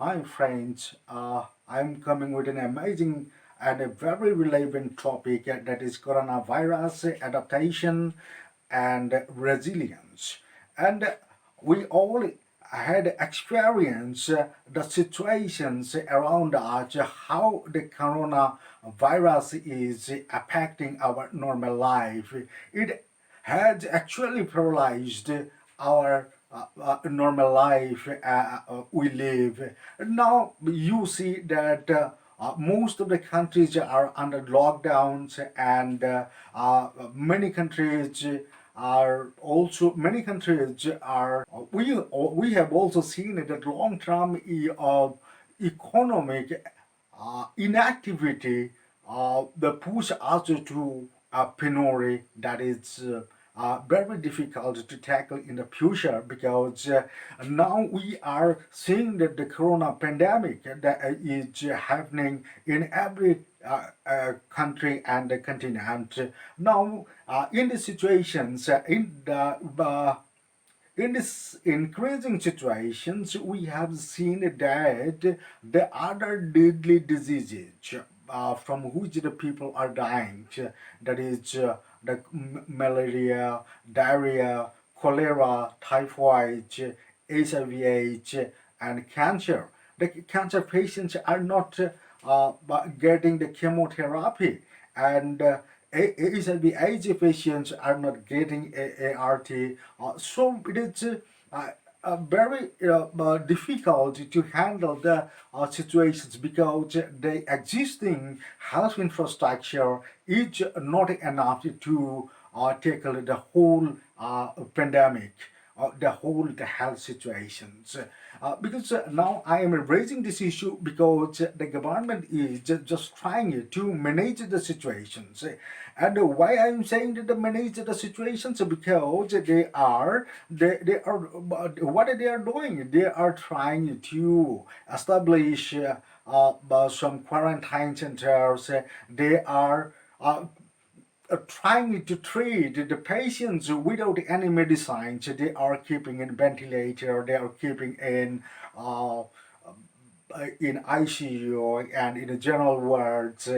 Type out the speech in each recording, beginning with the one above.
Hi friends, I'm coming with an amazing and a very relevant topic that is coronavirus adaptation and resilience. And we all had experienced the situations around us, how the coronavirus is affecting our normal life. It has actually paralyzed our normal life we live. Now you see that most of the countries are under lockdowns, and many countries we have also seen that long term of economic inactivity the push us to penury that is very difficult to tackle in the future because now we are seeing that the corona pandemic that is happening in every country and the continent. Now, in the situations, in this increasing situations, we have seen that the other deadly diseases from which the people are dying, that is the malaria, diarrhea, cholera, typhoid, HIV/AIDS, and cancer. The cancer patients are not getting the chemotherapy, and HIV/AIDS patients are not getting ART. So it is very difficult to handle the situations because the existing health infrastructure is not enough to tackle the whole pandemic, the whole the health situations. Because now I am raising this issue because the government is just trying to manage the situations. And why I'm saying that they manage the situations? Because they are what they are doing. They are trying to establish some quarantine centers. They are trying to treat the patients without any medicines. They are keeping in ventilator. They are keeping in ICU and in the general wards,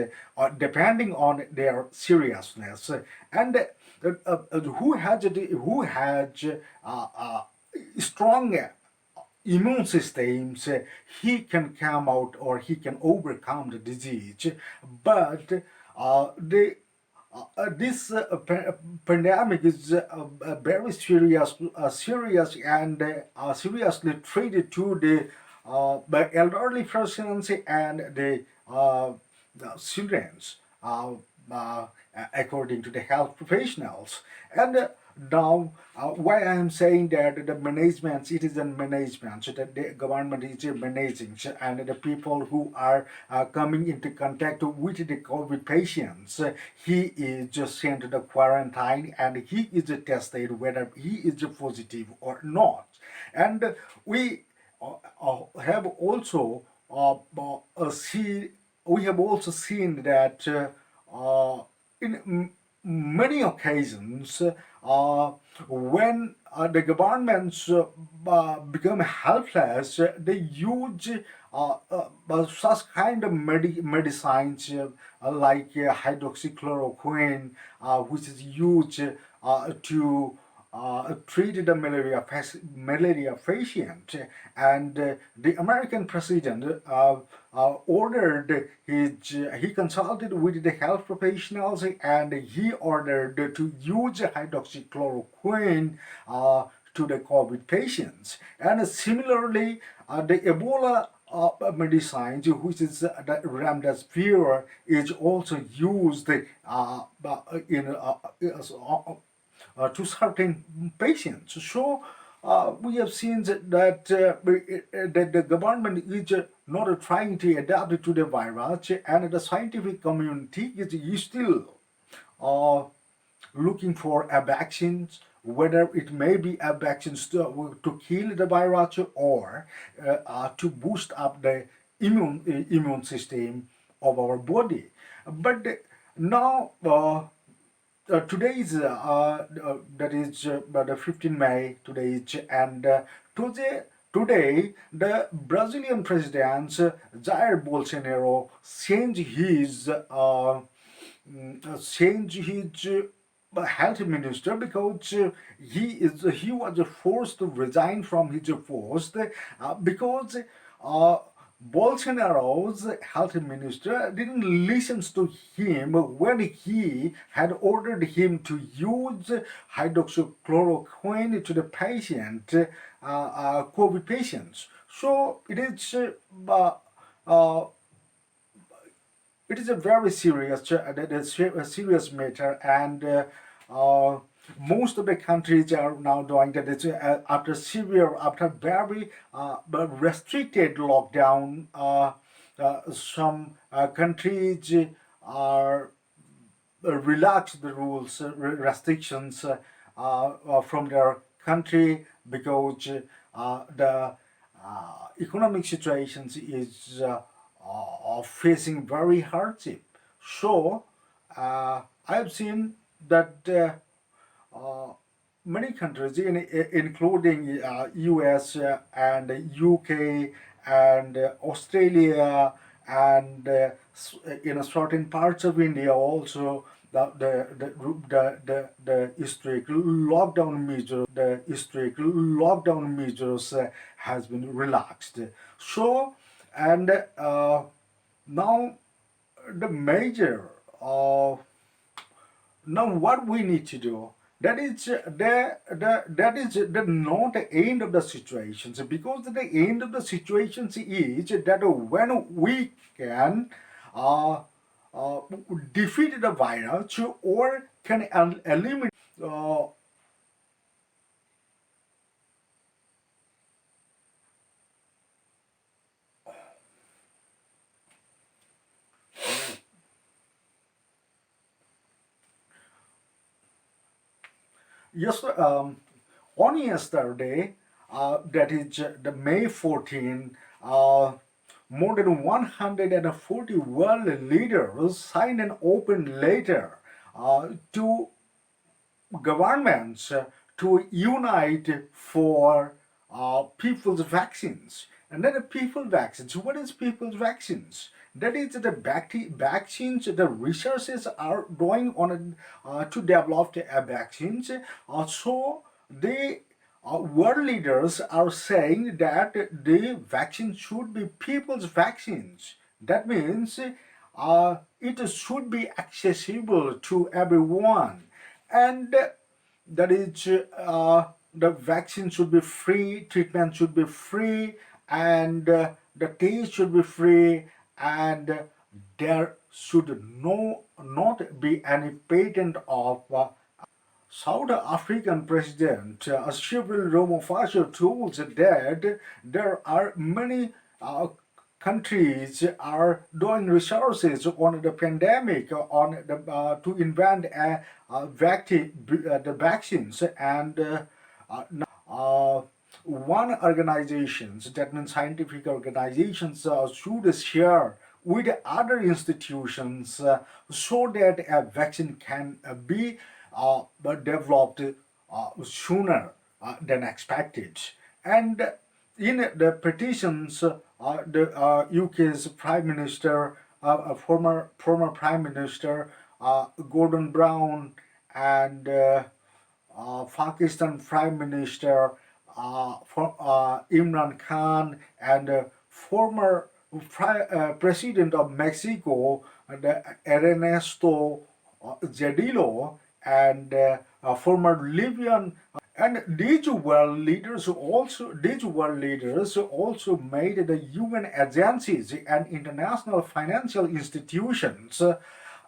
depending on their seriousness. And who has strong immune systems, he can come out or he can overcome the disease. But this pandemic is very serious and seriously treated to the elderly persons and the children, uh, uh, according to the health professionals. And now, why I am saying that the management, citizen management, so that the government is managing, and the people who are coming into contact with the COVID patients, he is just sent to the quarantine and he is tested whether he is positive or not. And we have also see we have also seen that in many occasions when the governments become helpless, they use such kind of medicines like hydroxychloroquine, which is used to treated a malaria patient, and the American president ordered he consulted with the health professionals and he ordered to use hydroxychloroquine to the COVID patients. And similarly, the Ebola medicines, which is the remdesivir, is also used in to certain patients. So we have seen that the government is not trying to adapt to the virus, and the scientific community is still uh, looking for a vaccine, whether it may be a vaccine to kill the virus or to boost up the immune system of our body. But now today is that is the 15th May today is, and today Today, the Brazilian president Jair Bolsonaro changed his health minister because he was forced to resign from his post because uh, Bolsonaro's health minister didn't listen to him when he had ordered him to use hydroxychloroquine to the COVID patients. So uh, uh, it is a very a serious matter, and uh, most of the countries are now doing that. After very restricted lockdown. Some countries are relax the rules, restrictions from their country because the economic situations is facing very hardship. So I have seen that uh, many countries, including US and UK and Australia and in certain parts of India also the strict lockdown measures has been relaxed. So and now the major now what we need to do, that is that is the not the end of the situations, because the end of the situations is that when we can uh, uh, defeat the virus or can eliminate uh, yes, on yesterday, that is the May 14, more than 140 world leaders signed an open letter to governments to unite for people's vaccines. And then the people vaccines. What is people's vaccines? That is the vaccines. The researchers are going on to develop the vaccines. So the world leaders are saying that the vaccine should be people's vaccines. That means it should be accessible to everyone, and that is the vaccine should be free, treatment should be free, and the test should be free, and there should not be any patent of South African President Cyril Ramaphosa told that there are many countries are doing researches on the pandemic, on to invent the vaccines, and one organizations, that means scientific organizations, should share with other institutions so that a vaccine can be developed sooner than expected. And in the petitions, the UK's Prime Minister, former Prime Minister Gordon Brown, and Pakistan Prime Minister Imran Khan, and former President of Mexico, Ernesto Zedillo, and former Libyan, and these world leaders also made the UN agencies and international financial institutions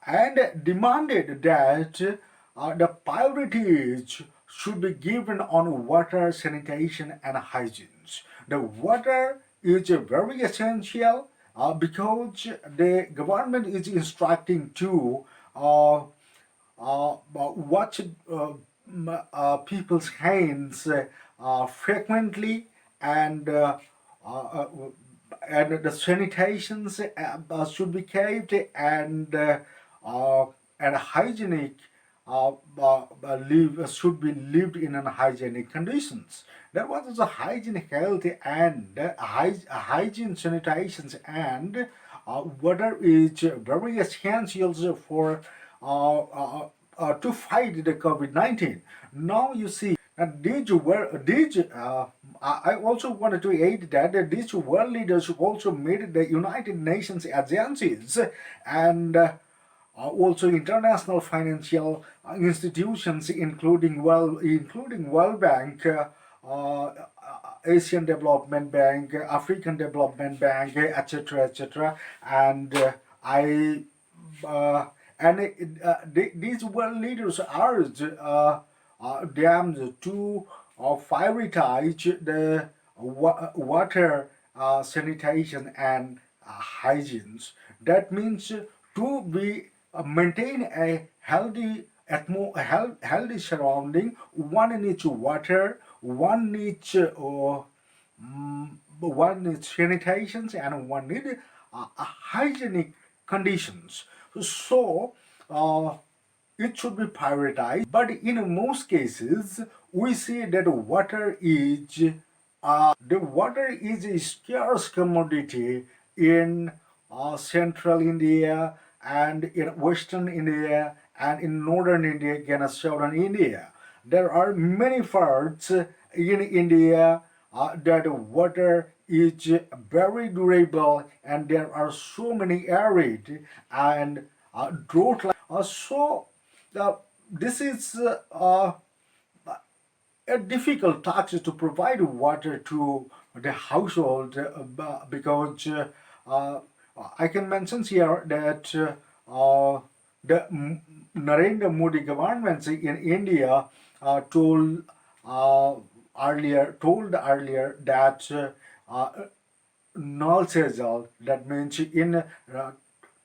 and demanded that the priorities should be given on water, sanitation, and hygiene. The water is very essential because the government is instructing to uh, wash people's hands frequently, and uh, and the sanitations should be kept, and hygienic should be lived in unhygienic conditions. That was the hygiene, health, and hygiene, sanitations, and water is very essential for to fight the COVID-19. Now you see, I also wanted to add that these world leaders also made the United Nations agencies and also international financial institutions, including World Bank, Asian Development Bank, African Development Bank, etc., etc. And I and these world leaders urge them to prioritize the water sanitation and hygiene. That means to be maintain a healthy healthy surrounding. One needs water, one needs sanitations, and one needs hygienic conditions. So it should be prioritized. But in most cases, we see that the water is a scarce commodity in central India and in western India and in northern India and southern India. There are many parts in India that water is very durable, and there are so many arid and drought. So this is a difficult task to provide water to the household because uh, I can mention here that the Narendra Modi government in India uh, told earlier that null sejal, that means in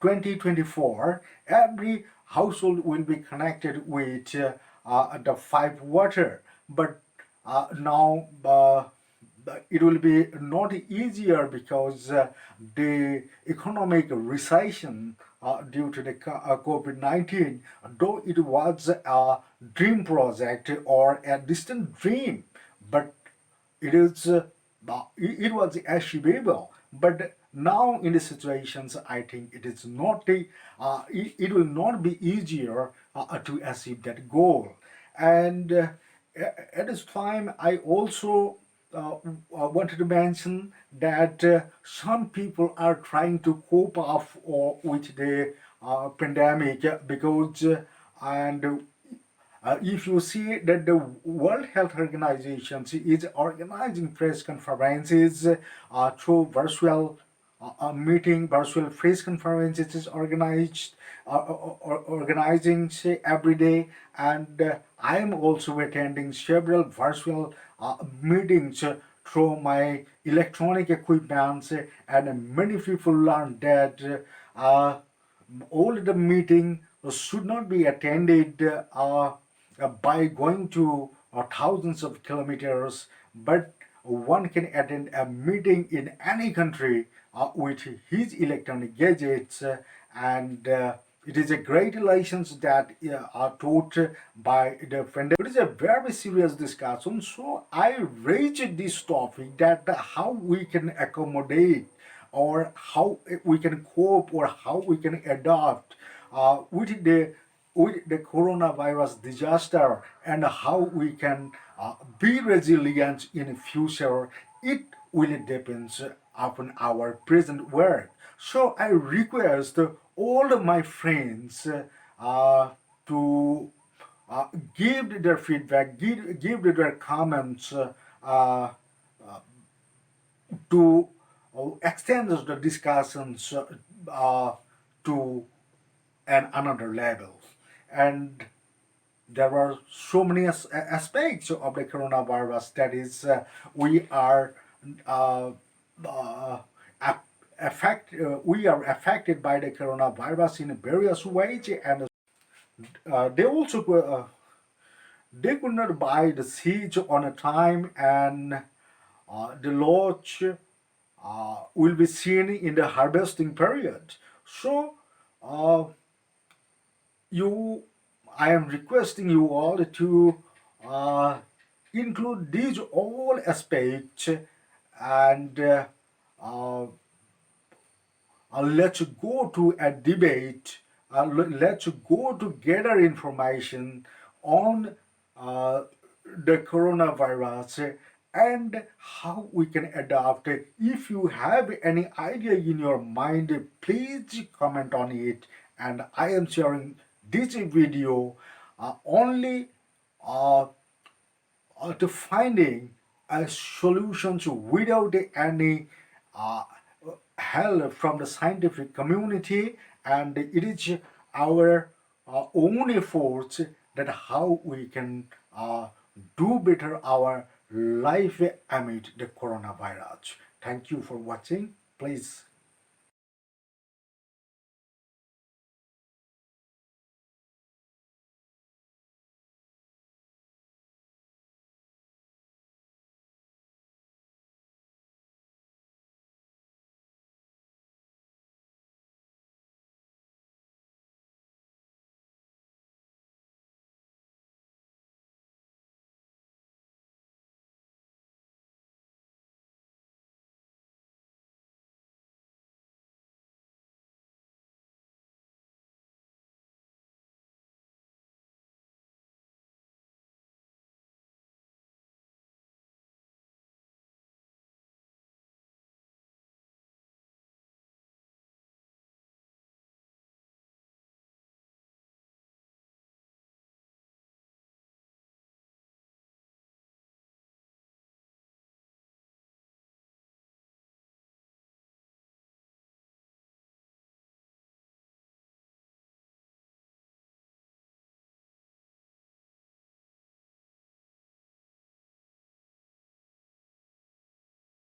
2024 every household will be connected with the five water. But now it will be not easier because the economic recession due to the COVID-19, though it was a dream project or a distant dream, but it is it was achievable. But now in the situations, I think it is not it will not be easier to achieve that goal. And at this time, I also wanted to mention that some people are trying to cope up with the pandemic because and if you see that the World Health Organization is organizing press conferences through virtual meeting, virtual press conferences is organized, organizing say, every day, and I am also attending several virtual meetings through my electronic equipment, and many people learn that all the meeting should not be attended by going to thousands of kilometers, but one can attend a meeting in any country with his electronic gadgets, and it is a great relations that are taught by the friend. It is a very serious discussion, so I raised this topic that how we can accommodate or how we can cope or how we can adapt with the coronavirus disaster, and how we can be resilient in future. It will depends upon our present work. So I request all of my friends to uh, give their feedback, give their comments to extend the discussions to another level. And there are so many aspects of the coronavirus that is we are uh, uh, we are affected by the coronavirus in various ways, and they also they could not buy the seeds on a time, and the lodge will be seen in the harvesting period. So uh, you I am requesting you all to uh, include these all aspects and uh, let's go to a debate. Let's go to gather information on the coronavirus and how we can adapt. If you have any idea in your mind, please comment on it. And I am sharing this video only uh, to finding solutions without any uh, help from the scientific community, and it is our own efforts that how we can do better our life amid the coronavirus. Thank you for watching. Please